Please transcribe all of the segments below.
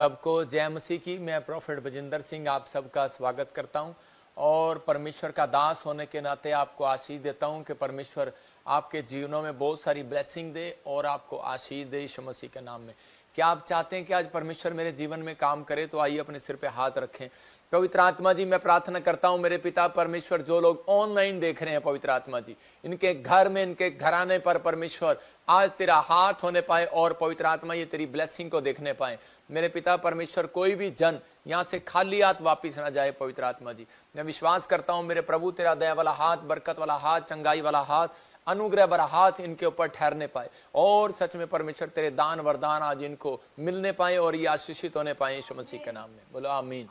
सबको जय मसीह की। मैं प्रोफेट बजिंदर सिंह आप सबका स्वागत करता हूं और परमेश्वर का दास होने के नाते आपको आशीष देता हूं कि परमेश्वर आपके जीवनों में बहुत सारी ब्लेसिंग दे और आपको आशीष दे यीशु मसीह के नाम में। क्या आप चाहते हैं कि आज परमेश्वर मेरे जीवन में काम करे? तो आइए अपने सिर पे हाथ रखें। पवित्र आत्मा जी, मैं प्रार्थना करता हूं मेरे पिता परमेश्वर, जो लोग ऑनलाइन देख रहे हैं पवित्र आत्मा जी, इनके घर में, इनके घराने पर परमेश्वर आज तेरा हाथ होने पाए और पवित्र आत्मा ये तेरी ब्लेसिंग को देखने पाए। मेरे पिता परमेश्वर, कोई भी जन यहाँ से खाली हाथ वापिस ना जाए पवित्र आत्मा जी। मैं विश्वास करता हूँ मेरे प्रभु, तेरा दया वाला हाथ, बरकत वाला हाथ, चंगाई वाला हाथ, अनुग्रह भरा हाथ इनके ऊपर ठहरने पाए और सच में परमेश्वर तेरे दान वरदान आज इनको मिलने पाए और ये आशीषित होने पाए यीशु मसीह के नाम में। बोलो आमीन।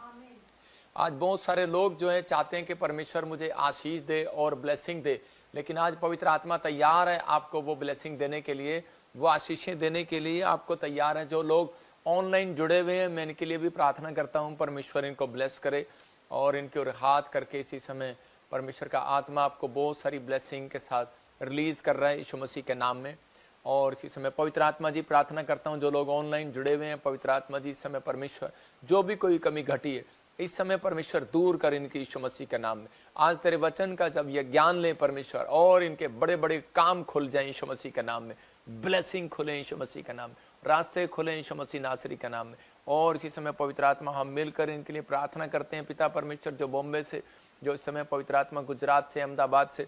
आज बहुत सारे लोग जो है चाहते हैं कि परमेश्वर मुझे आशीष दे और ब्लेसिंग दे, लेकिन आज पवित्र आत्मा तैयार है आपको वो ब्लेसिंग देने के लिए, वो आशीषें देने के लिए आपको तैयार है। जो लोग ऑनलाइन जुड़े हुए हैं, मैं इनके लिए भी प्रार्थना करता हूं, परमेश्वर इनको ब्लेस करे और इनके ओर हाथ करके इसी समय परमेश्वर का आत्मा आपको बहुत सारी ब्लेसिंग के साथ रिलीज कर रहा है यीशु मसीह के नाम में। और इसी समय पवित्र आत्मा जी प्रार्थना करता हूं जो लोग ऑनलाइन जुड़े हुए हैं, पवित्र आत्मा जी इस समय परमेश्वर जो भी कोई कमी घटी है इस समय परमेश्वर दूर कर इनकी यीशु मसीह के नाम में। आज तेरे वचन का जब ये ज्ञान ले परमेश्वर और इनके बड़े बड़े काम खुल जाए यीशु मसीह के नाम में, ब्लेसिंग खुले यीशु मसीह के नाम में, रास्ते खुले यीशु मसीह नासरी के नाम में। और इसी समय पवित्र आत्मा हम मिलकर इनके लिए प्रार्थना करते हैं। पिता परमेश्वर जो बॉम्बे से, जो इस समय पवित्र आत्मा गुजरात से, अहमदाबाद से,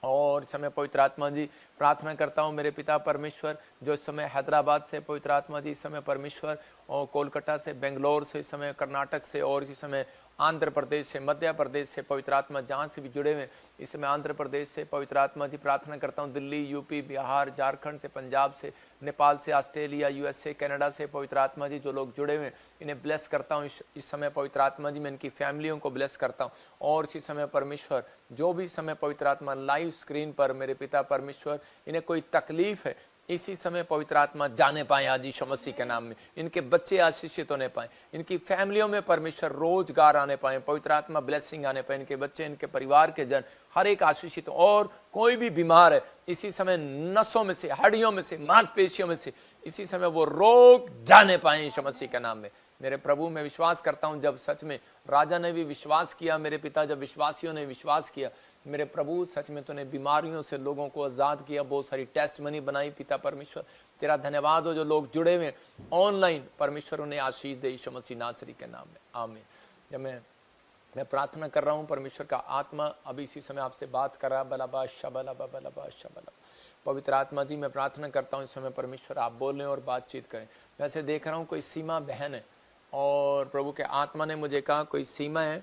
और इस समय पवित्र आत्मा जी प्रार्थना करता हूँ मेरे पिता परमेश्वर जो इस समय हैदराबाद से, पवित्र आत्मा जी इस समय परमेश्वर, और कोलकाता से, बेंगलोर से, इस समय कर्नाटक से, और इसी समय आंध्र प्रदेश से, मध्य प्रदेश से, पवित्र आत्मा जहाँ से भी जुड़े हुए इस समय आंध्र प्रदेश से पवित्र आत्मा जी प्रार्थना करता हूँ, दिल्ली, यूपी, बिहार, झारखंड से, पंजाब से, नेपाल से, ऑस्ट्रेलिया, यूएसए, कनाडा से पवित्र आत्मा जी जो लोग जुड़े हुए इन्हें ब्लेस करता हूँ इस समय पवित्र आत्मा जी। मैं इनकी फैमिलियों को ब्लेस करता हूँ और इसी समय परमेश्वर जो भी समय पवित्र आत्मा लाइव स्क्रीन पर मेरे पिता परमेश्वर इन्हें कोई तकलीफ है इसी समय पवित्र आत्मा जाने पाए आज यीशु मसीह के नाम में। इनके बच्चे आशीषित होने पाए, इनकी फैमिलियों में परमेश्वर रोजगार आने पाए, पवित्र आत्मा ब्लेसिंग आने पाए, इनके बच्चे, इनके परिवार के जन हर एक आशीषित। और कोई भी बीमार है इसी समय नसों में से, हड्डियों में से, मांसपेशियों में से इसी समय वो रोग जाने पाए यीशु मसीह के नाम में। मेरे प्रभु मैं विश्वास करता हूं जब सच में राजा ने भी विश्वास किया, मेरे पिता जब विश्वासियों ने विश्वास किया, मेरे प्रभु सच में तूने बीमारियों से लोगों को आजाद किया, बहुत सारी टेस्ट मनी बनाई। पिता परमेश्वर तेरा धन्यवाद हो। जो लोग जुड़े हुए ऑनलाइन परमेश्वर उन्हें आशीष दे यीशु मसीह नासरी के नाम में, आमीन। जब मैं प्रार्थना कर रहा हूँ परमेश्वर का आत्मा अभी इसी समय आपसे बात कर रहा है। बलाबा शबलाबा बलाबा शबला। पवित्र आत्मा जी मैं प्रार्थना करता हूँ इस समय परमेश्वर आप बोलें और बातचीत करें। वैसे देख रहा हूँ कोई सीमा बहन है और प्रभु के आत्मा ने मुझे कहा कोई सीमा है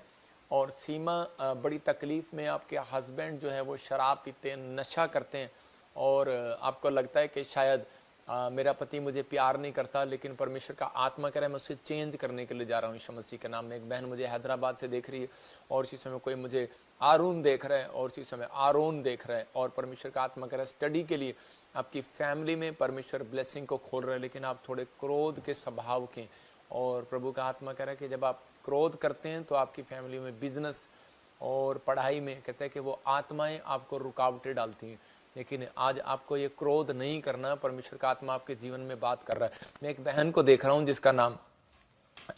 और सीमा बड़ी तकलीफ में, आपके हस्बैंड जो है वो शराब पीते हैं, नशा करते हैं और आपको लगता है कि शायद मेरा पति मुझे प्यार नहीं करता, लेकिन परमेश्वर का आत्मा कह रहा है मैं उसे चेंज करने के लिए जा रहा हूँ यीशु मसीह के नाम में। एक बहन मुझे हैदराबाद से देख रही है और इसी समय कोई मुझे आरून देख रहा है और इसी समय आरोन देख रहा है और परमेश्वर का आत्मा कह रहा है स्टडी के लिए आपकी फैमिली में परमेश्वर ब्लेसिंग को खोल रहा है, लेकिन आप थोड़े क्रोध के स्वभाव के। और प्रभु का आत्मा कह रहा है कि जब आप क्रोध करते हैं तो आपकी फैमिली में, बिजनेस और पढ़ाई में कहते हैं कि वो आत्माएं आपको रुकावटें डालती हैं, लेकिन आज आपको ये क्रोध नहीं करना। परमेश्वर का आत्मा आपके जीवन में बात कर रहा है। मैं एक बहन को देख रहा हूँ जिसका नाम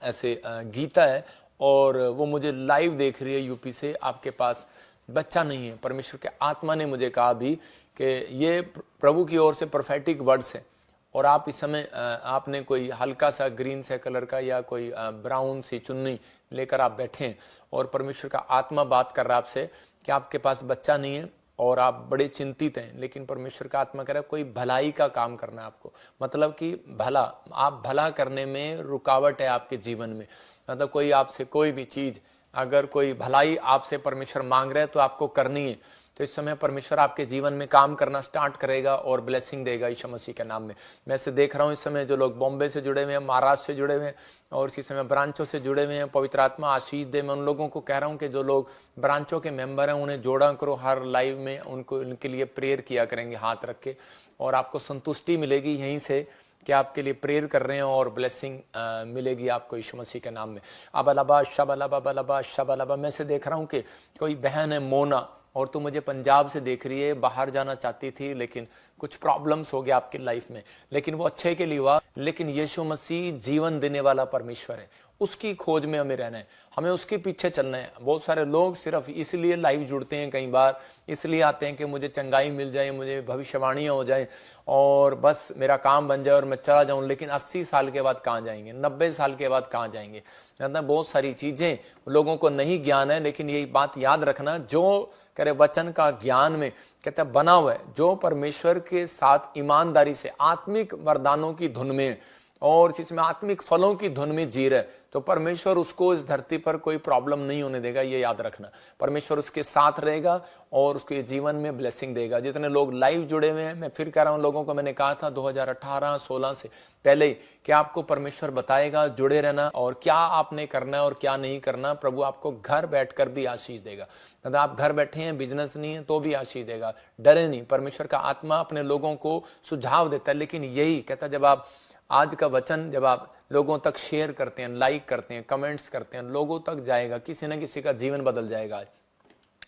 ऐसे गीता है और वो मुझे लाइव देख रही है यूपी से। आपके पास बच्चा नहीं है, परमेश्वर के आत्मा ने मुझे कहा अभी कि ये प्रभु की ओर से प्रोफेटिक वर्ड्स है और आप इस समय आपने कोई हल्का सा ग्रीन से कलर का या कोई ब्राउन सी चुन्नी लेकर आप बैठे हैं और परमेश्वर का आत्मा बात कर रहा है आपसे कि आपके पास बच्चा नहीं है और आप बड़े चिंतित हैं, लेकिन परमेश्वर का आत्मा कह रहा है कोई भलाई का काम करना है आपको। मतलब कि भला, आप भला करने में रुकावट है आपके जीवन में। मतलब कोई आपसे कोई भी चीज, अगर कोई भलाई आपसे परमेश्वर मांग रहा है तो आपको करनी है। तो इस समय परमेश्वर आपके जीवन में काम करना स्टार्ट करेगा और ब्लेसिंग देगा यीशु मसीह के नाम में। मैं से देख रहा हूँ इस समय जो लोग बॉम्बे से जुड़े हुए हैं, महाराष्ट्र से जुड़े हुए हैं और इसी समय ब्रांचों से जुड़े हुए हैं, पवित्र आत्मा आशीष दे। मैं उन लोगों को कह रहा हूँ कि जो लोग ब्रांचों के मेंबर हैं उन्हें जोड़ा करो, हर लाइव में उनको उनके लिए प्रेयर किया करेंगे हाथ रख के और आपको संतुष्टि मिलेगी यहीं से कि आपके लिए प्रेयर कर रहे हैं और ब्लेसिंग मिलेगी आपको यीशु मसीह के नाम में। अबलबा शबलबा बलबा शबलबा। मैं से देख रहा हूँ कि कोई बहन है मोना और तू मुझे पंजाब से देख रही है, बाहर जाना चाहती थी लेकिन कुछ प्रॉब्लम्स हो गया आपकी लाइफ में, लेकिन वो अच्छे के लिए हुआ। लेकिन यीशु मसीह जीवन देने वाला परमेश्वर है, उसकी खोज में हमें रहना है, हमें उसके पीछे चलना है। बहुत सारे लोग सिर्फ इसलिए लाइव जुड़ते हैं, कई बार इसलिए आते हैं कि मुझे चंगाई मिल जाए, मुझे भविष्यवाणियाँ हो जाए और बस मेरा काम बन जाए और मैं चला जाऊं। लेकिन 80 साल के बाद कहाँ जाएंगे, 90 साल के बाद कहाँ जाएंगे? मतलब बहुत सारी चीजें लोगों को नहीं ज्ञान है। लेकिन यही बात याद रखना, जो करे वचन का ज्ञान में कहते हैं बना हुआ है, जो परमेश्वर के साथ ईमानदारी से आत्मिक वरदानों की धुन में और जिसमें आत्मिक फलों की धुन में जी रहे, तो परमेश्वर उसको इस धरती पर कोई प्रॉब्लम नहीं होने देगा। ये याद रखना, परमेश्वर उसके साथ रहेगा और उसके जीवन में ब्लेसिंग देगा। जितने लोग लाइव जुड़े हुए हैं, मैं फिर कह रहा हूं, लोगों को मैंने कहा था 2018-16 से पहले ही कि आपको परमेश्वर बताएगा, जुड़े रहना और क्या आपने करना है और क्या नहीं करना। प्रभु आपको घर बैठकर भी आशीष देगा। मतलब आप घर बैठे हैं, बिजनेस नहीं है तो भी आशीष देगा। डरे नहीं, परमेश्वर का आत्मा अपने लोगों को सुझाव देता है। लेकिन यही कहता है, जब आप आज का वचन जब आप लोगों तक शेयर करते हैं, लाइक करते हैं, कमेंट्स करते हैं, लोगों तक जाएगा, किसी न किसी का जीवन बदल जाएगा।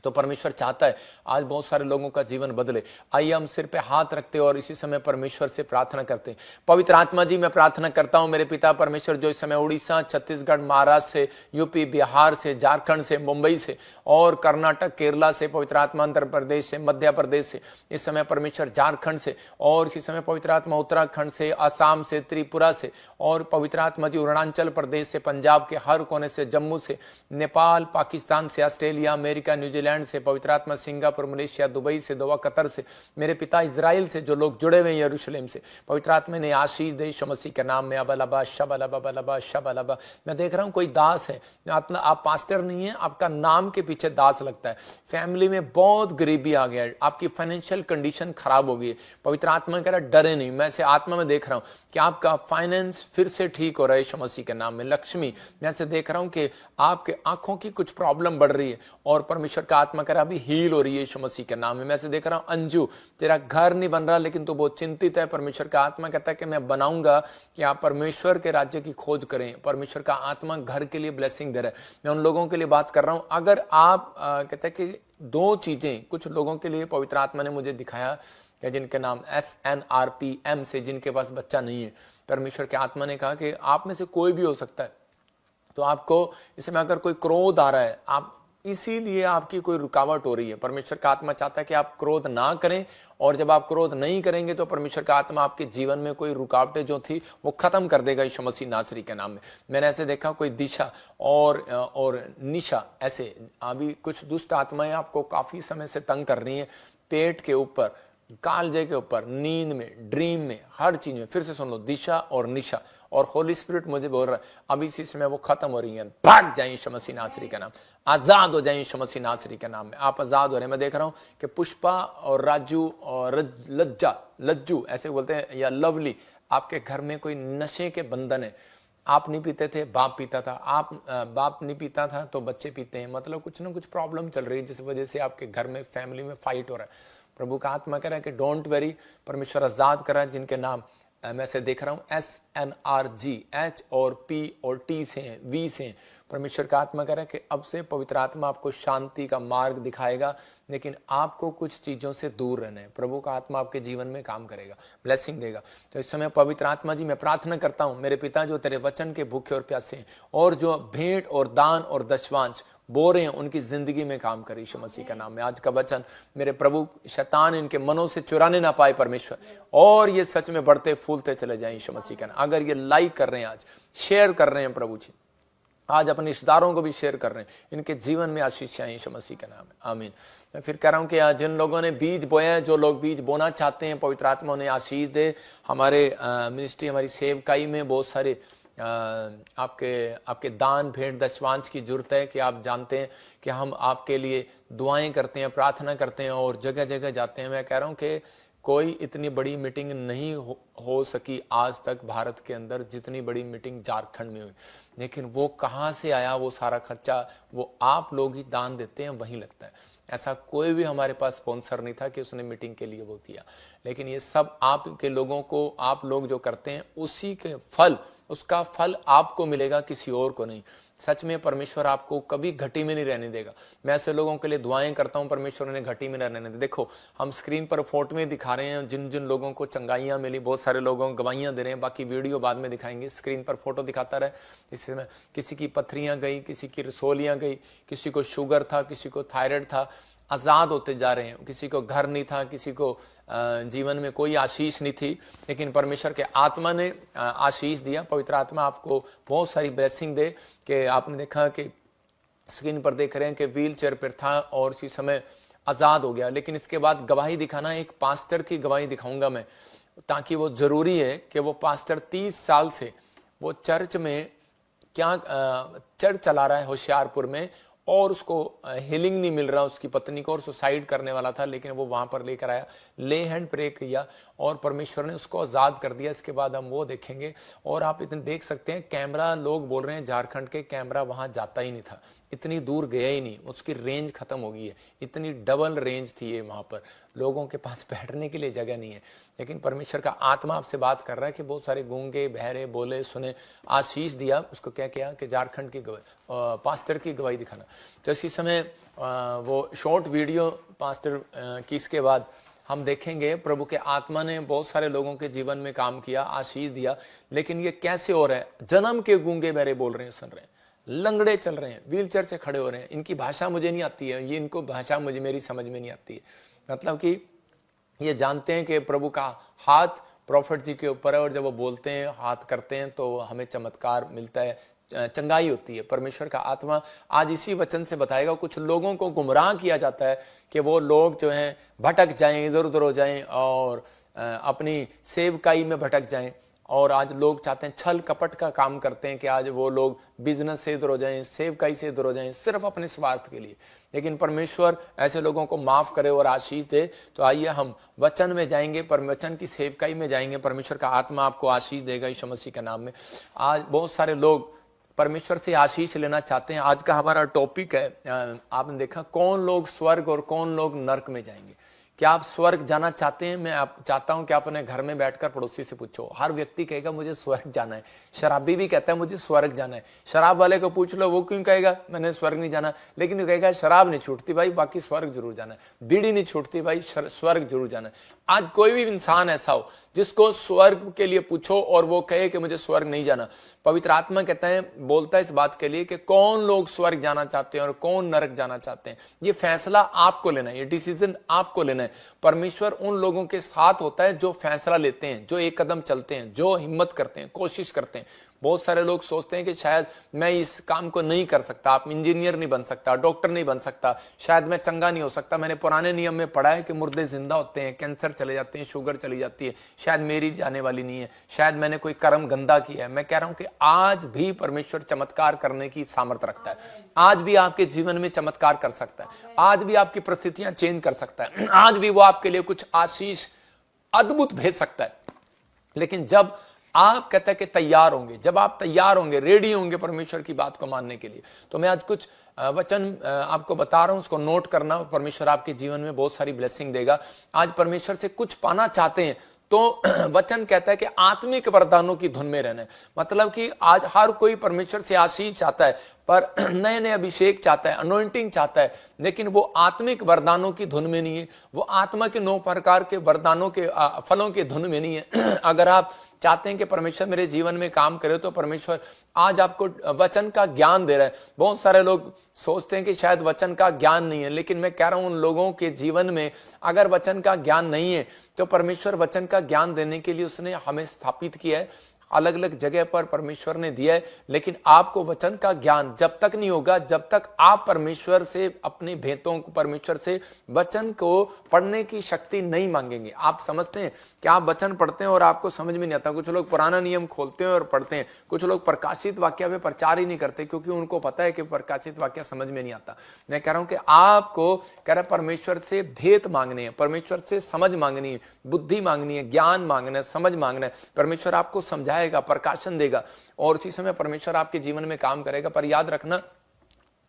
तो परमेश्वर चाहता है आज बहुत सारे लोगों का जीवन बदले। आइए हम सिर पे हाथ रखते हैं और इसी समय परमेश्वर से प्रार्थना करते हैं। पवित्र आत्मा जी, मैं प्रार्थना करता हूं मेरे पिता परमेश्वर, जो इस समय उड़ीसा, छत्तीसगढ़, महाराष्ट्र से, यूपी, बिहार से, झारखंड से, मुंबई से और कर्नाटक, केरला से, पवित्र आत्मा आंध्र प्रदेश से, मध्य प्रदेश से, इस समय परमेश्वर झारखंड से, और इसी समय पवित्र आत्मा उत्तराखंड से, असम से, त्रिपुरा से, और पवित्र आत्मा जी अरुणाचल प्रदेश से, पंजाब के हर कोने से, जम्मू से, नेपाल, पाकिस्तान से, ऑस्ट्रेलिया, अमेरिका, न्यूजीलैंड से, पवित्र आत्मा सिंगापुर, मलेशिया, दुबई से, दोहा, कतर से, मेरे पिता इजराइल से, जो लोग जुड़े हुए हैं यरूशलेम से, पवित्र आत्मा ने आशीष दे यीशु मसीह के नाम में। अबलबा शबलबा बलबा शबलबा। मैं देख रहा हूं कोई दास है, आप पास्टर नहीं है, आपका नाम के पीछे दास लगता है। फैमिली में बहुत गरीबी आ गया है, आपकी फाइनेंशियल कंडीशन खराब हो गई है। पवित्र आत्मा कह रहा है डरे नहीं, मैं से आत्मा में देख रहा हूं कि आपका फाइनेंस फिर से ठीक हो रहा है यीशु मसीह के नाम में। लक्ष्मी, मैं से देख रहा हूं कि आपके आंखों की कुछ प्रॉब्लम बढ़ रही है और परमेश्वर का आत्मा कह रहा अभी हील हो रही है यीशु मसीह के नाम में। मैं से देख रहा हूं अंजू, तेरा घर नहीं बन रहा लेकिन तू बहुत चिंतित है। परमेश्वर का आत्मा कहता है कि मैं बनाऊंगा कि आप परमेश्वर के राज्य की खोज करें। परमेश्वर का आत्मा घर के लिए ब्लेसिंग दे रहा है। मैं उन लोगों के लिए बात कर रहा हूं, अगर आप कहते हैं कि दो चीजें कुछ लोगों के लिए पवित्र आत्मा ने मुझे दिखाया कि जिनके नाम SNRPM से, जिनके पास बच्चा नहीं है, परमेश्वर के आत्मा ने कहा कि आप में से कोई भी हो सकता है। तो आपको इसमें अगर कोई क्रोध आ रहा है, आप इसीलिए आपकी कोई रुकावट हो रही है, परमेश्वर का आत्मा चाहता है कि आप क्रोध ना करें, और जब आप क्रोध नहीं करेंगे तो परमेश्वर का आत्मा आपके जीवन में कोई रुकावटें जो थी वो खत्म कर देगा यीशु मसीह नासरी के नाम में। मैंने ऐसे देखा कोई दिशा और निशा, ऐसे अभी कुछ दुष्ट आत्माएं आपको काफी समय से तंग कर रही हैं, पेट के ऊपर, कालजे के ऊपर, नींद में, ड्रीम में, हर चीज में। फिर से सुन लो, दिशा और निशा, और होली स्पिरिट मुझे बोल रहा है अभी इसी समय वो खत्म हो रही है। भाग जाए यीशु मसीह नासरी का नाम, आजाद हो जाए यीशु मसीह नासरी के नाम में। आप आजाद हो रहे हैं। मैं देख रहा हूं कि पुष्पा और राजू और लज्जू ऐसे बोलते हैं, या लवली, आपके घर में कोई नशे के बंधन है। आप नहीं पीते थे, बाप पीता था, आप बाप नहीं पीता था तो बच्चे पीते हैं। मतलब कुछ ना कुछ प्रॉब्लम चल रही है जिस वजह से आपके घर में, फैमिली में फाइट हो रहा है। प्रभु का आत्मा कह रहा है कि डोंट वेरी, परमेश्वर आजाद कर रहा है। जिनके नाम मैं से देख रहा हूं SNRG, H और P और T से हैं, V से हैं, परमेश्वर का आत्मा कह रहा है कि अब से पवित्र आत्मा आपको शांति का मार्ग दिखाएगा, लेकिन आपको कुछ चीजों से दूर रहना है। प्रभु का आत्मा आपके जीवन में काम करेगा, ब्लेसिंग देगा। तो इस समय पवित्र आत्मा जी, मैं प्रार्थना करता हूं मेरे पिता, जो तेरे वचन के भूखे और प्यासे हैं और जो भेंट और दान और दशवांश बो रहे हैं, उनकी जिंदगी में काम करे यीशु मसीह का नाम में। आज का वचन मेरे प्रभु, शैतान इनके मनों से चुराने ना पाए परमेश्वर, और ये सच में बढ़ते फूलते चले जाएं यीशु मसीह का नाम। अगर ये लाइक कर रहे हैं, आज शेयर कर रहे हैं प्रभु जी, आज अपने रिश्तेदारों को भी शेयर कर रहे हैं, इनके जीवन में आशीष आए यीशु मसीह का नाम है, आमीन। मैं फिर कह रहा हूं कि जिन लोगों ने बीज बोया है, जो लोग बीज बोना चाहते हैं, पवित्र आत्मा उन्हें आशीष दे। हमारे मिनिस्ट्री, हमारी सेवकाई में बहुत सारे आपके दान, भेंट, दशवांश की जरूरत है कि आप जानते हैं कि हम आपके लिए दुआएं करते हैं, प्रार्थना करते हैं और जगह जगह जाते हैं। मैं कह रहा हूं कि कोई इतनी बड़ी मीटिंग नहीं हो सकी आज तक भारत के अंदर जितनी बड़ी मीटिंग झारखंड में हुई। लेकिन वो कहाँ से आया, वो सारा खर्चा वो आप लोग ही दान देते हैं, वहीं लगता है। ऐसा कोई भी हमारे पास स्पॉन्सर नहीं था कि उसने मीटिंग के लिए वो दिया, लेकिन ये सब आपके लोगों को, आप लोग जो करते हैं उसी के फल उसका फल आपको मिलेगा, किसी और को नहीं। सच में परमेश्वर आपको कभी घटी में नहीं रहने देगा। मैं ऐसे लोगों के लिए दुआएं करता हूं, परमेश्वर उन्हें घटी में रहने दे। देखो, हम स्क्रीन पर फोटो में दिखा रहे हैं जिन जिन लोगों को चंगाइयां मिली, बहुत सारे लोगों को गवाहियां दे रहे हैं, बाकी वीडियो बाद में दिखाएंगे। स्क्रीन पर फोटो दिखाता रहे, इसमें किसी की पथरियां गई, किसी की रसोलियां गई, किसी को शुगर था, किसी को थायराइड था, आज़ाद होते जा रहे हैं। किसी को घर नहीं था, किसी को जीवन में कोई आशीष नहीं थी, लेकिन परमेश्वर के आत्मा ने आशीष दिया। पवित्र आत्मा आपको बहुत सारी ब्लेसिंग दे। कि आपने देखा कि स्क्रीन पर देख रहे हैं कि व्हील चेयर पर था और उसी समय आज़ाद हो गया। लेकिन इसके बाद गवाही दिखाना, एक पास्टर की गवाही दिखाऊंगा मैं, ताकि वो ज़रूरी है कि वो पास्टर 30 साल से वो चर्च में क्या चर्च चला रहा है होशियारपुर में, और उसको हीलिंग नहीं मिल रहा उसकी पत्नी को, और सुसाइड करने वाला था, लेकिन वो वहां पर लेकर आया, ले हैंड प्रे किया और परमेश्वर ने उसको आज़ाद कर दिया। इसके बाद हम वो देखेंगे। और आप इतने देख सकते हैं, कैमरा लोग बोल रहे हैं झारखंड के कैमरा वहां जाता ही नहीं था, इतनी दूर गया ही नहीं, उसकी रेंज खत्म हो गई है। इतनी डबल रेंज थी ये, वहां पर लोगों के पास बैठने के लिए जगह नहीं है। लेकिन परमेश्वर का आत्मा आपसे बात कर रहा है कि बहुत सारे गूंगे बहरे बोले सुने आशीष दिया। उसको क्या किया कि झारखंड की पास्टर की गवाही दिखाना। तो इसी समय वो शॉर्ट वीडियो पास्टर की, इसके बाद हम देखेंगे प्रभु के आत्मा ने बहुत सारे लोगों के जीवन में काम किया, आशीष दिया। लेकिन ये कैसे हो रहा है? जन्म के गूंगे बहरे बोल रहे हैं, सुन रहे हैं, लंगड़े चल रहे हैं, व्हीलचेयर से खड़े हो रहे हैं। इनकी भाषा मुझे नहीं आती है, ये इनको भाषा मुझे मेरी समझ में नहीं आती है। मतलब कि ये जानते हैं कि प्रभु का हाथ प्रॉफिट जी के ऊपर है, और जब वो बोलते हैं, हाथ करते हैं, तो हमें चमत्कार मिलता है, चंगाई होती है। परमेश्वर का आत्मा आज इसी वचन से बताएगा। कुछ लोगों को गुमराह किया जाता है कि वो लोग जो हैं भटक जाएं, इधर उधर हो जाएं और अपनी सेवकाई में भटक जाएं। और आज लोग चाहते हैं, छल कपट का काम करते हैं कि आज वो लोग बिजनेस से इधर हो जाएं, सेवकाई से इधर हो जाएं, सिर्फ अपने स्वार्थ के लिए। लेकिन परमेश्वर ऐसे लोगों को माफ करे और आशीष दे। तो आइए हम वचन में जाएंगे, वचन की सेवकाई में जाएंगे। परमेश्वर का आत्मा आपको आशीष देगा यीशु मसीह के नाम में। आज बहुत सारे लोग परमेश्वर से आशीष लेना चाहते हैं। आज का हमारा टॉपिक है, आपने देखा, कौन लोग स्वर्ग और कौन लोग नरक में जाएंगे। क्या आप स्वर्ग जाना चाहते हैं? मैं चाहता हूं कि आप अपने घर में बैठकर पड़ोसी से पूछो। हर व्यक्ति कहेगा मुझे स्वर्ग जाना है। शराबी भी कहता है मुझे स्वर्ग जाना है। शराब वाले को पूछ लो, वो क्यों कहेगा मैंने स्वर्ग नहीं जाना, लेकिन वो कहेगा शराब नहीं छूटती भाई, बाकी स्वर्ग जरूर जाना है। बीड़ी नहीं छूटती भाई, स्वर्ग जरूर जाना है। आज कोई भी इंसान ऐसा हो जिसको स्वर्ग के लिए पूछो और वो कहे कि मुझे स्वर्ग नहीं जाना, पवित्र आत्मा कहता है, बोलता है इस बात के लिए कि कौन लोग स्वर्ग जाना चाहते हैं और कौन नरक जाना चाहते हैं। ये फैसला आपको लेना है, ये डिसीजन आपको लेना है। परमेश्वर उन लोगों के साथ होता है जो फैसला लेते हैं, जो एक कदम चलते हैं, जो हिम्मत करते हैं, कोशिश करते हैं। बहुत सारे लोग सोचते हैं कि शायद मैं इस काम को नहीं कर सकता, आप इंजीनियर नहीं बन सकता, डॉक्टर नहीं बन सकता, शायद मैं चंगा नहीं हो सकता, मैंने पुराने नियम में पढ़ा है कि मुर्दे जिंदा होते हैं, कैंसर चले जाते हैं, शुगर चली जाती है, शायद मेरी जाने वाली नहीं है, शायद मैंने कोई कर्म गंदा किया है। मैं कह रहा हूं कि आज भी परमेश्वर चमत्कार करने की सामर्थ्य रखता है। आज भी आपके जीवन में चमत्कार कर सकता है, आज भी आपकी परिस्थितियां चेंज कर सकता है, आज भी वो आपके लिए कुछ आशीष अद्भुत भेज सकता है। लेकिन जब आप कहते हैं कि तैयार होंगे, जब आप तैयार होंगे, रेडी होंगे परमेश्वर की बात को मानने के लिए, तो मैं आज कुछ वचन आपको बता रहा हूं, उसको नोट करना। परमेश्वर आपके जीवन में बहुत सारी ब्लेसिंग देगा। आज परमेश्वर से कुछ पाना चाहते हैं तो वचन कहता है कि आत्मिक वरदानों की धुन में रहना है। मतलब कि आज हर कोई परमेश्वर से आशीष चाहता है, पर नए नए अभिषेक चाहता है, अनॉइंटिंग चाहता है, लेकिन वो आत्मिक वरदानों की धुन में नहीं है, वो आत्मा के 9 प्रकार के वरदानों के फलों के धुन में नहीं है। अगर आप चाहते हैं कि परमेश्वर मेरे जीवन में काम करे, तो परमेश्वर आज आपको वचन का ज्ञान दे रहा है। बहुत सारे लोग सोचते हैं कि शायद वचन का ज्ञान नहीं है, लेकिन मैं कह रहा हूं उन लोगों के जीवन में अगर वचन का ज्ञान नहीं है, तो परमेश्वर वचन का ज्ञान देने के लिए उसने हमें स्थापित किया है, अलग अलग जगह पर परमेश्वर ने दिया है। लेकिन आपको वचन का ज्ञान जब तक नहीं होगा, जब तक आप परमेश्वर से अपनी भेंतों को, परमेश्वर से वचन को पढ़ने की शक्ति नहीं मांगेंगे। आप समझते हैं कि आप वचन पढ़ते हैं और आपको समझ में नहीं आता। कुछ लोग पुराना नियम खोलते हैं और पढ़ते हैं, कुछ लोग प्रकाशित वाक्य पे प्रचार ही नहीं करते, क्योंकि उनको पता है कि प्रकाशित वाक्य समझ में नहीं आता। मैं कह रहा हूं कि आपको कह रहा परमेश्वर से भेंत मांगने हैं, परमेश्वर से समझ मांगनी है, बुद्धि मांगनी है, ज्ञान मांगना है, समझ मांगना है। परमेश्वर आपको समझाएगा, प्रकाशन देगा, और उसी समय परमेश्वर आपके जीवन में काम करेगा। पर याद रखना,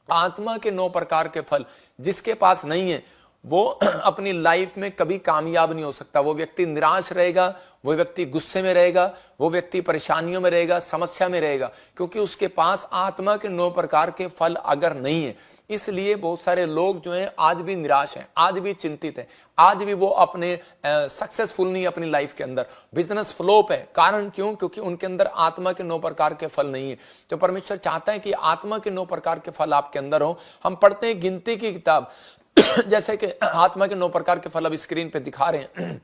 आत्मा के 9 प्रकार के फल जिसके पास नहीं है, वो अपनी लाइफ में कभी कामयाब नहीं हो सकता। वो व्यक्ति निराश रहेगा, वो व्यक्ति गुस्से में रहेगा, वो व्यक्ति परेशानियों में रहेगा, समस्या में रहेगा, क्योंकि उसके पास आत्मा के 9 प्रकार के फल अगर नहीं है। इसलिए बहुत सारे लोग जो हैं आज भी निराश हैं, आज भी चिंतित हैं, आज भी वो अपने सक्सेसफुल नहीं अपनी लाइफ के अंदर, बिजनेस फ्लॉप है। कारण क्यों? क्योंकि उनके अंदर आत्मा के 9 प्रकार के फल नहीं है। तो परमेश्वर चाहता है कि आत्मा के 9 प्रकार के फल आपके अंदर हो। हम पढ़ते हैं गिनती की किताब जैसे कि आत्मा के 9 प्रकार के फल अब स्क्रीन पे दिखा रहे हैं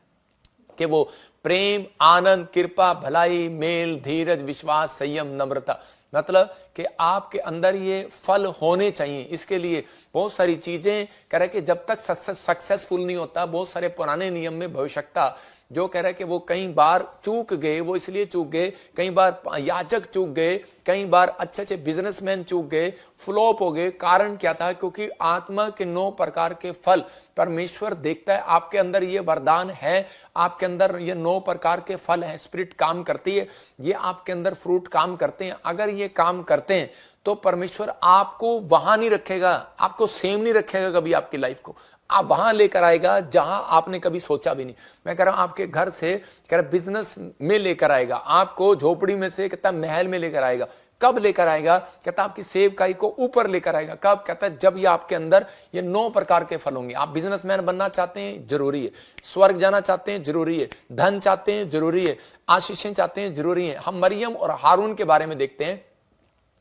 कि वो प्रेम, आनंद, कृपा, भलाई, मेल, धीरज, विश्वास, संयम, नम्रता। मतलब कि आपके अंदर ये फल होने चाहिए। इसके लिए बहुत सारी चीजें कह रहे कि जब तक सक्सेसफुल नहीं होता, बहुत सारे पुराने नियम में भविष्यता जो कह रहा है कि वो कई बार चूक गए। वो इसलिए चूक गए, कई बार याजक चूक गए, कई बार अच्छे अच्छे बिजनेसमैन चूक गए, फ्लॉप हो गए। कारण क्या था? क्योंकि आत्मा के 9 प्रकार के फल परमेश्वर देखता है। आपके अंदर ये वरदान है, आपके अंदर ये 9 प्रकार के फल हैं, स्पिरिट काम करती है, ये आपके अंदर फ्रूट काम करते हैं। अगर ये काम करते हैं तो परमेश्वर आपको वहां नहीं रखेगा, आपको सेम नहीं रखेगा कभी आपकी लाइफ को। आप वहां लेकर आएगा जहां आपने कभी सोचा भी नहीं। मैं कह रहा हूं आपके घर से कह रहा बिजनेस में लेकर आएगा, आपको झोपड़ी में से कहता महल में लेकर आएगा। कब लेकर आएगा? कहता आपकी सेवकाई को ऊपर लेकर आएगा। कब? कहता है जब ये आपके अंदर ये 9 प्रकार के फल होंगे। आप बिजनेसमैन बनना चाहते हैं, जरूरी है। स्वर्ग जाना चाहते हैं, जरूरी है। धन चाहते हैं, जरूरी है। आशीषें चाहते हैं, जरूरी है। हम मरियम और हारून के बारे में देखते हैं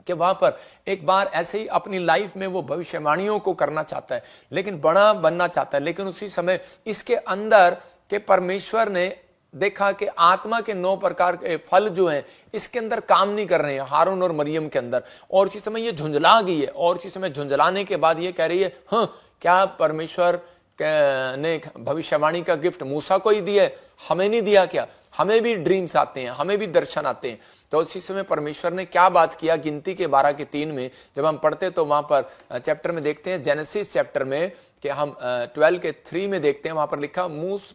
कि वहां पर एक बार ऐसे ही अपनी लाइफ में वो भविष्यवाणियों को करना चाहता है, लेकिन बड़ा बनना चाहता है। लेकिन उसी समय इसके अंदर के परमेश्वर ने देखा कि आत्मा के 9 प्रकार के फल जो हैं इसके अंदर काम नहीं कर रहे हैं हारून और मरियम के अंदर। और उसी समय ये झुंझला गई है, और उसी समय झुंझलाने के बाद ये कह रही है, हाँ क्या परमेश्वर ने भविष्यवाणी का गिफ्ट मूसा को ही दिया है, हमें नहीं दिया क्या? हमें भी ड्रीम्स आते हैं, हमें भी दर्शन आते हैं। तो उसी समय परमेश्वर ने क्या बात किया? गिनती के 12:3 में जब हम पढ़ते तो वहां पर चैप्टर में देखते हैं, जेनेसिस चैप्टर में कि हम 12:3 में देखते हैं, वहां पर लिखा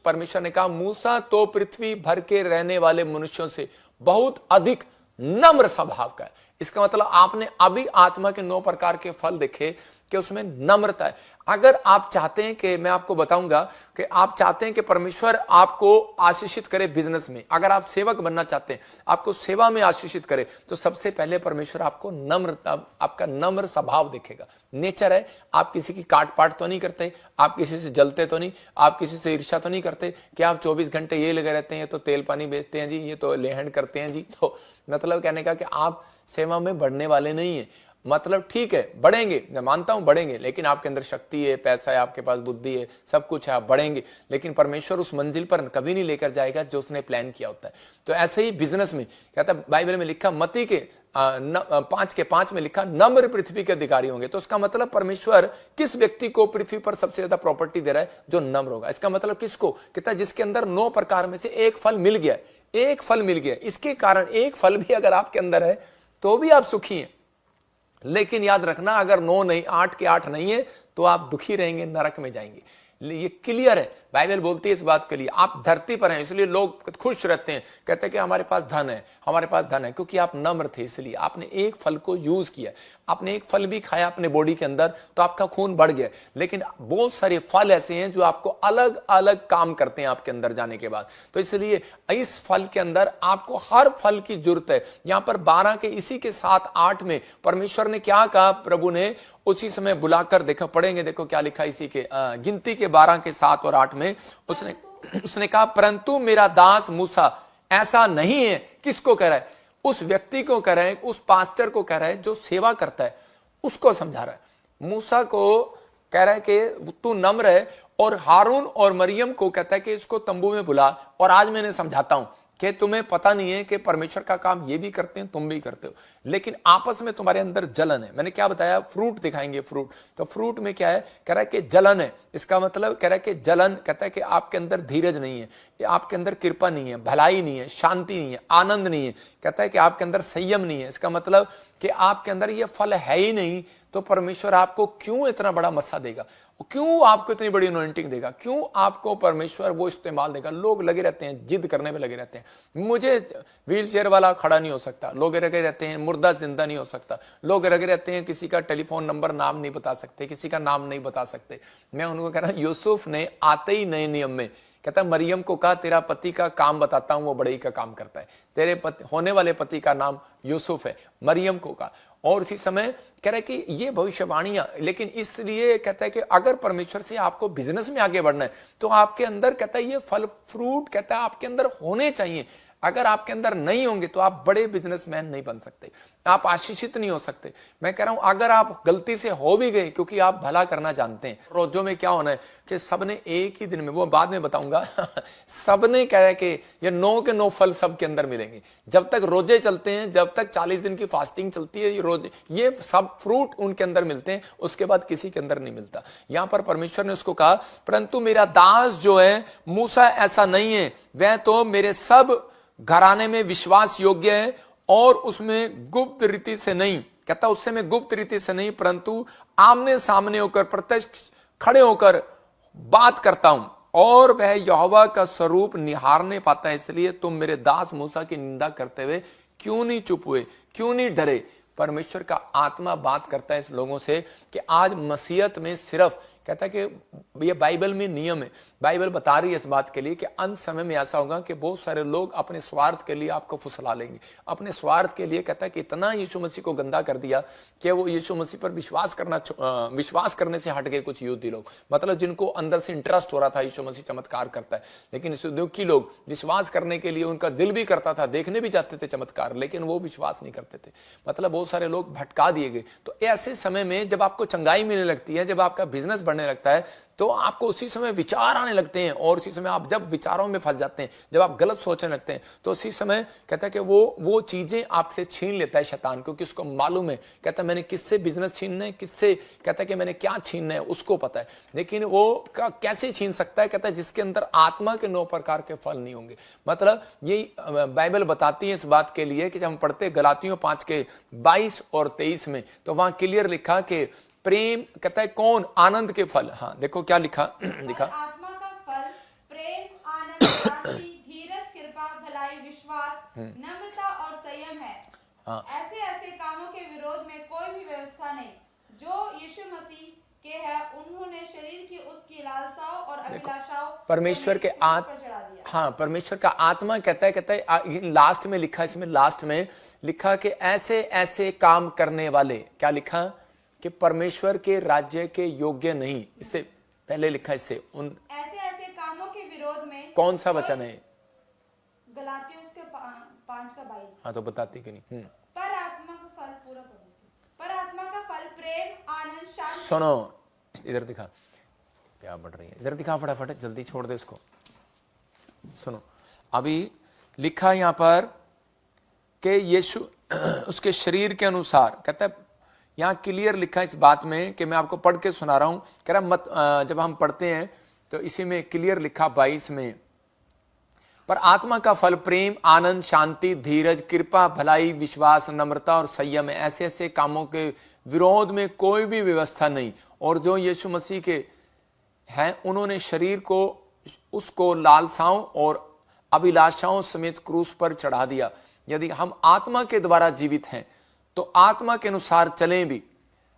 परमेश्वर ने कहा, मूसा तो पृथ्वी भर के रहने वाले मनुष्यों से बहुत अधिक नम्र स्वभाव का है। इसका मतलब आपने अभी आत्मा के 9 प्रकार के फल देखे कि उसमें नम्रता है। अगर आप चाहते हैं कि मैं आपको बताऊंगा कि आप चाहते हैं कि परमेश्वर आपको आशीषित करे बिजनेस में, अगर आप सेवक बनना चाहते हैं, आपको सेवा में आशीषित करे, तो सबसे पहले परमेश्वर आपको नम्रता, आपका नम्र स्वभाव देखेगा। नेचर है, आप किसी की काट पाट तो नहीं करते, आप किसी से जलते तो नहीं, आप किसी से ईर्ष्या तो नहीं करते कि आप 24 घंटे ये लगे रहते हैं, ये तो तेल पानी बेचते हैं जी, ये तो लेहंड करते हैं जी। तो मतलब कहने का कि आप सेवा में बढ़ने वाले नहीं है। मतलब ठीक है, बढ़ेंगे, मैं मानता हूं बढ़ेंगे, लेकिन आपके अंदर शक्ति है, पैसा है, आपके पास बुद्धि है, सब कुछ है, आप बढ़ेंगे, लेकिन परमेश्वर उस मंजिल पर कभी नहीं लेकर जाएगा जो उसने प्लान किया होता है। तो ऐसे ही बिजनेस में कहता है, बाइबल में लिखा, मत्ती के 5:5 में लिखा, नम्र पृथ्वी के अधिकारी होंगे। तो उसका मतलब परमेश्वर किस व्यक्ति को पृथ्वी पर सबसे ज्यादा प्रॉपर्टी दे रहा है? जो नम्र होगा। इसका मतलब किसको? कहता है जिसके अंदर 9 प्रकार में से एक फल मिल गया, एक फल मिल गया। इसके कारण एक फल भी अगर आपके अंदर है तो भी आप सुखी हैं। लेकिन याद रखना, अगर 9 नहीं, 8 के 8 नहीं है तो आप दुखी रहेंगे, नरक में जाएंगे। ये क्लियर है, बाइबल बोलती है इस बात के लिए। आप धरती पर हैं, इसलिए लोग खुश रहते हैं, कहते हैं कि हमारे पास धन है, हमारे पास धन है, क्योंकि आप नम्र थे। इसलिए आपने एक फल को यूज किया, आपने एक फल भी खाया अपने बॉडी के अंदर, तो आपका खून बढ़ गया। लेकिन बहुत सारे फल ऐसे हैं जो आपको अलग अलग काम करते हैं आपके अंदर जाने के बाद। तो इसलिए इस फल के अंदर आपको हर फल की जरूरत है। यहां पर 12 के इसी के 7-8 में परमेश्वर ने क्या कहा? प्रभु ने उसी समय बुलाकर, देखो पढ़ेंगे, देखो क्या लिखा इसी के गिनती के 12 के 7 और 8 में। उसने कहा, परंतु मेरा दास मूसा ऐसा नहीं है। किसको कह रहा है? उस व्यक्ति को कह रहा है, उस पास्टर को कह रहा है जो सेवा करता है, उसको समझा रहा है। मूसा को कह रहा है कि तू नम्र है, और हारून और मरियम को कहता है कि इसको तंबू में बुला, और आज मैंने समझाता हूं कि तुम्हें पता नहीं है कि परमेश्वर का काम ये भी करते हैं, तुम भी करते हो, लेकिन आपस में तुम्हारे अंदर जलन है। मैंने क्या बताया? फ्रूट दिखाएंगे, फ्रूट। तो फ्रूट में क्या है? कह रहा है कि जलन है। इसका मतलब कह रहा है कि जलन, कहता है कि आपके अंदर धीरज नहीं है, आपके अंदर कृपा नहीं है, भलाई नहीं है, शांति नहीं है, आनंद नहीं है, कहता है कि आपके अंदर संयम नहीं है। इसका मतलब कि आपके अंदर ये फल है ही नहीं, तो परमेश्वर आपको क्यों इतना बड़ा मस्सा देगा? क्यों आपको इतनी बड़ी अनॉइंटिंग देगा? क्यों आपको परमेश्वर वो इस्तेमाल देगा? लोग लगे रहते हैं, जिद करने में लगे रहते हैं, मुझे व्हील चेयर वाला खड़ा नहीं हो सकता, लोग लगे रहते हैं, मुर्दा जिंदा नहीं हो सकता, लोग लगे रहते हैं, किसी का टेलीफोन नंबर नाम नहीं बता सकते, किसी का नाम नहीं बता सकते। मैं उनको कह रहा है यूसुफ ने आते ही नए नियम में कहता है मरियम को कहा तेरा पति का काम बताता हूं, वो बड़ई का काम करता है, तेरे पति होने वाले पति का नाम यूसुफ है, मरियम को कहा। और उसी समय कह रहा है कि ये भविष्यवाणियां, लेकिन इसलिए कहता है कि अगर परमेश्वर से आपको बिजनेस में आगे बढ़ना है तो आपके अंदर कहता है ये फल फ्रूट कहता है आपके अंदर होने चाहिए। अगर आपके अंदर नहीं होंगे तो आप बड़े बिजनेसमैन नहीं बन सकते, आप आशीषित नहीं हो सकते। मैं कह रहा हूं अगर आप गलती से हो भी गए क्योंकि आप भला करना जानते हैं, रोजों में क्या होना है कि सबने एक ही दिन में, वो बाद में बताऊंगा सबने कह रहा है कि ये 9 के 9 फल सबके अंदर मिलेंगे। जब तक रोजे चलते हैं, जब तक 40 दिन की फास्टिंग चलती है, ये रोजे ये सब फ्रूट उनके अंदर मिलते हैं, उसके बाद किसी के अंदर नहीं मिलता। यहां पर परमेश्वर ने उसको कहा परंतु मेरा दास जो है मूसा ऐसा नहीं है, वह तो मेरे सब घराने में विश्वास योग्य है और उसमें गुप्त रीति से नहीं, कहता उससे मैं गुप्त रीति से नहीं परंतु आमने सामने होकर प्रत्यक्ष खड़े होकर बात करता हूं, और वह यहोवा का स्वरूप निहारने पाता है। इसलिए तुम मेरे दास मूसा की निंदा करते हुए क्यों नहीं चुप हुए, क्यों नहीं डरे। परमेश्वर का आत्मा बात करता है इस लोगों से कि आज मसीहत में सिर्फ कहता है कि ये बाइबल में नियम है, बाइबल बता रही है इस बात के लिए कि अंत समय में ऐसा होगा कि बहुत सारे लोग अपने स्वार्थ के लिए आपको फुसला लेंगे, अपने स्वार्थ के लिए कहता है कि इतना यीशु मसीह को गंदा कर दिया कि वो यीशु मसीह पर विश्वास करने से हट गए कुछ यहूदी लोग, मतलब जिनको अंदर से इंटरेस्ट हो रहा था यीशु मसीह चमत्कार करता है, लेकिन सदूकी लोग विश्वास करने के लिए उनका दिल भी करता था, देखने भी जाते थे चमत्कार, लेकिन वो विश्वास नहीं करते थे, मतलब बहुत सारे लोग भटका दिए गए। तो ऐसे समय में जब आपको चंगाई मिलने लगती है, जब आपका बिजनेस बढ़ने लगता है, तो आपको उसी समय विचार आने लगते हैं, और उसी समय आप जब विचारों में फंस जाते हैं, जब आप गलत सोचने लगते हैं, तो उसी समय कहता है कि वो चीजें आपसे छीन लेता है शैतान, क्योंकि उसको मालूम है, कहता है मैंने किससे बिजनेस छीनना है, किससे कहता है कि मैंने क्या छीनना है उसको पता है, लेकिन वो कैसे छीन सकता है, कहता है जिसके अंदर आत्मा के 9 प्रकार के फल नहीं होंगे। मतलब यही बाइबल बताती है इस बात के लिए कि जब हम पढ़ते गलातियों 5 के 22 और 23 में, तो वहां क्लियर लिखा कि प्रेम कहता है कौन, आनंद के फल। हाँ देखो क्या लिखा लिखा, आत्मा का फल प्रेम, आनंद, शांति, धीरज, कृपा, भलाई, विश्वास, नम्रता और संयम है। हाँ। ऐसे ऐसे कामों के विरोध में कोई भी व्यवस्था नहीं। जो यीशु मसीह के है उन्होंने शरीर की उसकी लालसाओं और अभिलाषाओं परमेश्वर के परमेश्वर का आत्मा कहता है लास्ट में लिखा, इसमें लास्ट में लिखा कि ऐसे ऐसे काम करने वाले, क्या लिखा कि परमेश्वर के राज्य के योग्य नहीं, इससे पहले लिखा इससे उन ऐसे ऐसे कामों के विरोध में कौन सा वचन है, गलातियों उसके 5 का 22। हाँ तो बताती कि नहीं। पर आत्मा का फल पूरा करो। पर आत्मा का फल प्रेम, आनंद, शांति। सुनो इधर दिखा क्या बढ़ रही है, इधर दिखा फटाफट, जल्दी छोड़ दे इसको। सुनो अभी लिखा यहां पर कि यीशु उसके शरीर के अनुसार, कहता है यहां क्लियर लिखा इस बात में कि मैं आपको पढ़ के सुना रहा हूं, कह रहा मत जब हम पढ़ते हैं तो इसी में क्लियर लिखा 22 में, पर आत्मा का फल प्रेम, आनंद, शांति, धीरज, कृपा, भलाई, विश्वास, नम्रता और संयम है। ऐसे ऐसे कामों के विरोध में कोई भी व्यवस्था नहीं। और जो यीशु मसीह के हैं उन्होंने शरीर को उसको लालसाओं और अभिलाषाओं समेत क्रूस पर चढ़ा दिया। यदि हम आत्मा के द्वारा जीवित हैं तो आत्मा के अनुसार चलें भी।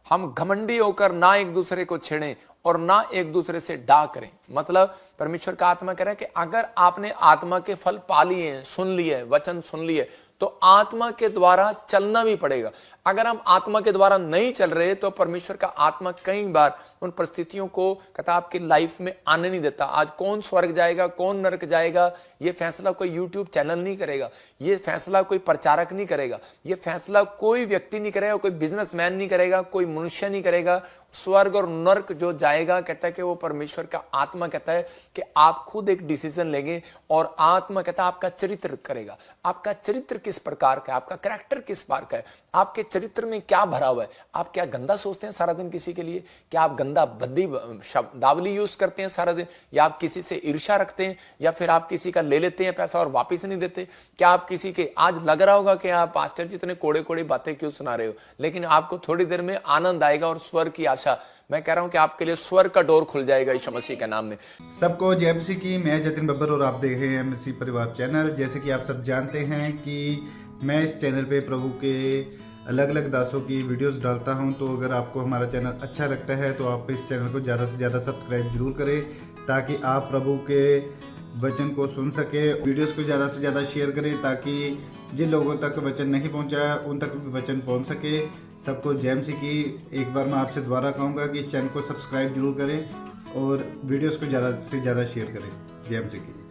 हम घमंडी होकर ना एक दूसरे को छेड़ें और ना एक दूसरे से डा करें। मतलब परमेश्वर का आत्मा कह रहा है कि अगर आपने आत्मा के फल पा लिए हैं, सुन लिए, वचन सुन लिए, तो आत्मा के द्वारा चलना भी पड़ेगा। अगर हम आत्मा के द्वारा नहीं चल रहे तो परमेश्वर का आत्मा कई बार उन परिस्थितियों को कहता आपकी लाइफ में आने नहीं देता। आज कौन स्वर्ग जाएगा, कौन नरक जाएगा, ये फैसला कोई यूट्यूब चैनल नहीं करेगा, ये फैसला कोई प्रचारक नहीं करेगा, ये फैसला कोई व्यक्ति नहीं करेगा, कोई बिजनेसमैन नहीं करेगा, कोई मनुष्य नहीं करेगा। स्वर्ग और नरक जो जाएगा कहता है कि वो परमेश्वर का आत्मा कहता है कि आप खुद एक डिसीजन लेंगे और आत्मा कहता है आपका चरित्र करेगा। आपका चरित्र किस प्रकार का है, आपका कैरेक्टर किस प्रकार का है, आपके चरित्र में क्या भरा हुआ है। आप क्या गंदा सोचते हैं सारा दिन किसी के लिए, क्या आप गंदा बद्दी शब्दावली यूज करते हैं सारा दिन, या आप किसी से ईर्ष्या रखते हैं, या फिर आप किसी का ले लेते हैं पैसा और वापस नहीं देते। क्या आप किसी के, आज लग रहा होगा कि आप पास्टर जी इतने कोड़े कोड़े बातें क्यों सुना रहे हो, लेकिन आपको थोड़ी देर में आनंद आएगा और स्वर्ग की आशा, मैं कह रहा हूं कि आपके लिए स्वर्ग का डोर खुल जाएगा यीशु मसीह के नाम में। सबको जय मसीह की। मैं जतिन बब्बर और आप देख रहे हैं मसीह परिवार चैनल। जैसे कि आप सब जानते हैं कि मैं इस चैनल पे प्रभु के अलग अलग दासों की वीडियोस डालता हूं। तो अगर आपको हमारा चैनल अच्छा लगता है तो आप इस चैनल को ज़्यादा से ज़्यादा सब्सक्राइब जरूर करें, ताकि आप प्रभु के वचन को सुन सके। वीडियोस को ज़्यादा से ज़्यादा शेयर करें, ताकि जिन लोगों तक वचन नहीं पहुंचा उन तक भी वचन पहुंच सके। सबको जय मसीह की। एक बार मैं आपसे दोबारा कहूँगा कि इस चैनल को सब्सक्राइब जरूर करें और वीडियोस को ज़्यादा से ज़्यादा शेयर करें। जय मसीह की।